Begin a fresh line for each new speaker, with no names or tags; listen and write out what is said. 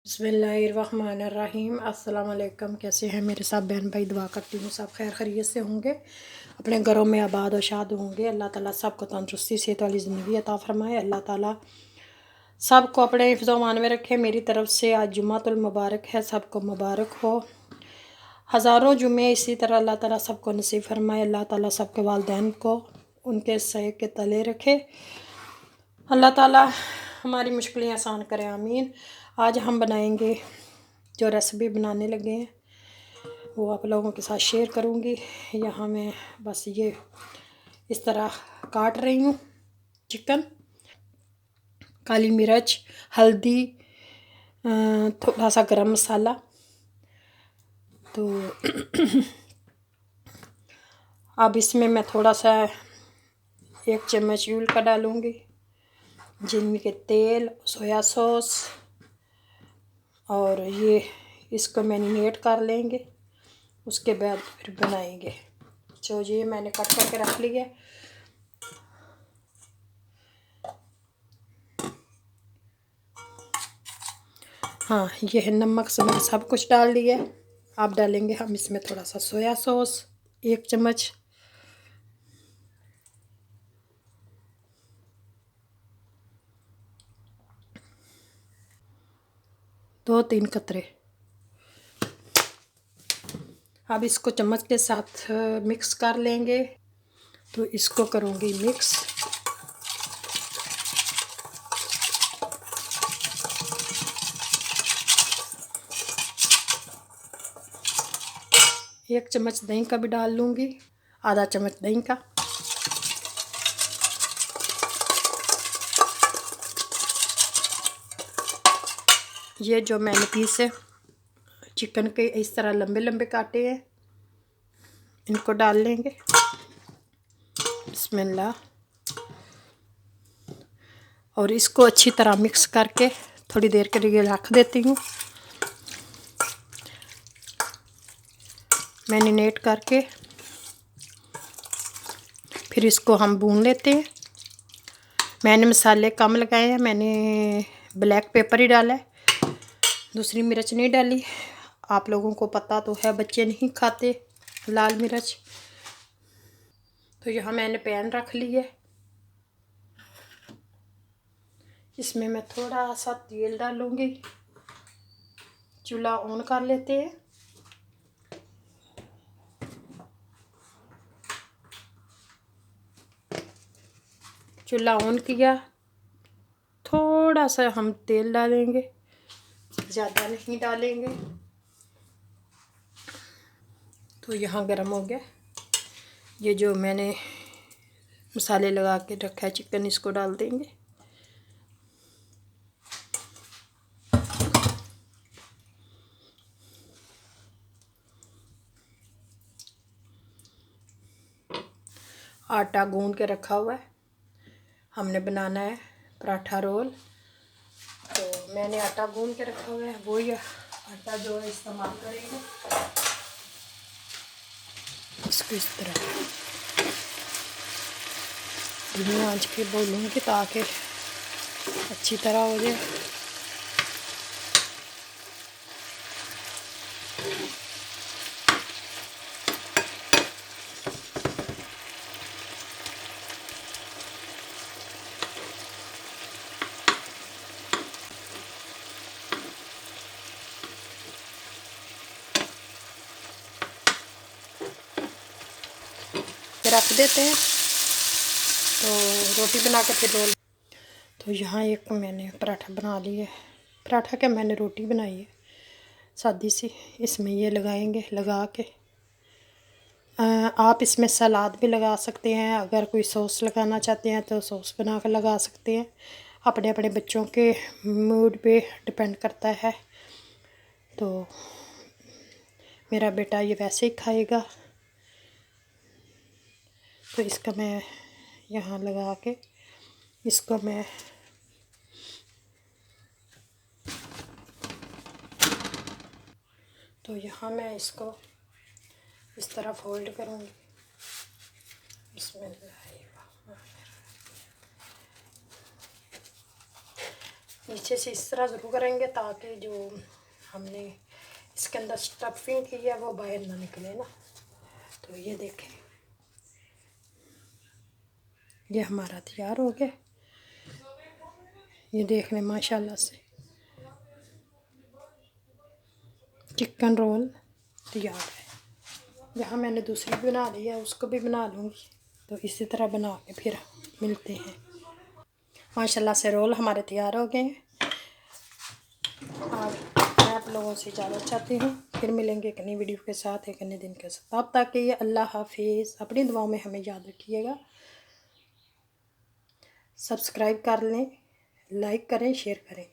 बिस्मिल्लाहिर्रहमानिर्रहीम। अस्सलाम वालेकुम। कैसे हैं मेरे सब बहन भाई? दुआ करती हूँ सब खैर खैरियत से होंगे, अपने घरों में आबाद और शाद होंगे। अल्लाह ताला सबको तंदुरुस्ती सेहत वाली ज़िंदगी अता फरमाए। अल्लाह ताला सबको अपने हिफ्ज़-ओ-मान में रखे। मेरी तरफ से आज जुम्मतुल मुबारक है, सबको मुबारक हो। हज़ारों जुमे इसी तरह अल्लाह ताला सबको नसीब फरमाए। अल्लाह ताला सबके वालिदैन को उनके सहे के तले रखे। अल्लाह ताला हमारी मुश्किलें आसान करें, आमीन। आज हम बनाएंगे, जो रेसिपी बनाने लगे हैं वो आप लोगों के साथ शेयर करूंगी। यहाँ मैं बस ये इस तरह काट रही हूँ चिकन। काली मिर्च, हल्दी, थोड़ा सा गरम मसाला। तो अब इसमें मैं थोड़ा सा 1 चम्मच यूल का डालूँगी, जिनमें के तेल, सोया सॉस, और ये इसको मैरिनेट कर लेंगे। उसके बाद फिर बनाएंगे। तो ये मैंने कट करके रख लिया। हाँ, ये है नमक से मैंने सब कुछ डाल दिया। अब डालेंगे हम इसमें थोड़ा सा सोया सॉस, 1 चम्मच। दो 3 कतरे। अब इसको चम्मच के साथ मिक्स कर लेंगे। तो इसको करूँगी मिक्स। एक चम्मच दही का भी डाल लूँगी, आधा चम्मच दही का। ये जो मैंने पीस चिकन के इस तरह लंबे लंबे काटे हैं, इनको डाल लेंगे। बिस्मिल्लाह। और इसको अच्छी तरह मिक्स करके थोड़ी देर के लिए रख देती हूँ, मैरिनेट करके। फिर इसको हम भून लेते हैं। मैंने मसाले कम लगाए हैं, मैंने ब्लैक पेपर ही डाला है, दूसरी मिर्च नहीं डाली। आप लोगों को पता तो है बच्चे नहीं खाते लाल मिर्च। तो यहाँ मैंने पैन रख लिया है, इसमें मैं थोड़ा सा तेल डालूँगी। चूल्हा ऑन कर लेते हैं। चूल्हा ऑन किया, थोड़ा सा हम तेल डालेंगे, ज़्यादा नहीं डालेंगे। तो यहाँ गरम हो गया। ये जो मैंने मसाले लगा के रखा है चिकन, इसको डाल देंगे। आटा गूंद के रखा हुआ है, हमने बनाना है पराठा रोल। तो मैंने आटा गूंद के रखा हुआ है, वही आटा जो है इस्तेमाल करेंगे। इसको इस तरह धीमी आंच पे बोलूँगी ताकि अच्छी तरह हो जाए। रख देते हैं। तो रोटी बना के फिर रोल। तो यहाँ एक मैंने पराठा बना लिया है। पराठा क्या, मैंने रोटी बनाई है सादी सी। इसमें ये लगाएंगे, लगा के आप इसमें सलाद भी लगा सकते हैं। अगर कोई सॉस लगाना चाहते हैं तो सॉस बना कर लगा सकते हैं। अपने अपने बच्चों के मूड पे डिपेंड करता है। तो मेरा बेटा ये वैसे ही खाएगा। तो इसका मैं यहाँ लगा के इसको मैं तो यहाँ मैं इसको इस तरह फोल्ड करूँगी। नीचे से इस तरह ज़रूर करेंगे ताकि जो हमने इसके अंदर स्टफिंग की है वो बाहर ना निकले ना। तो ये देखें, ये हमारा तैयार हो गया। ये देखने माशाल्लाह से चिकन रोल तैयार है। यहाँ मैंने दूसरी बना ली है, उसको भी बना लूँगी। तो इसी तरह बना के फिर मिलते हैं। माशाल्लाह से रोल हमारे तैयार हो गए हैं। आज मैं आप लोगों से इजाज़त चाहती हूँ, फिर मिलेंगे एक नई वीडियो के साथ एक नए दिन के साथ। तब तक के लिए अल्लाह हाफिज़। अपनी दुआओं में हमें याद रखिएगा। सब्सक्राइब कर लें, लाइक करें, शेयर करें।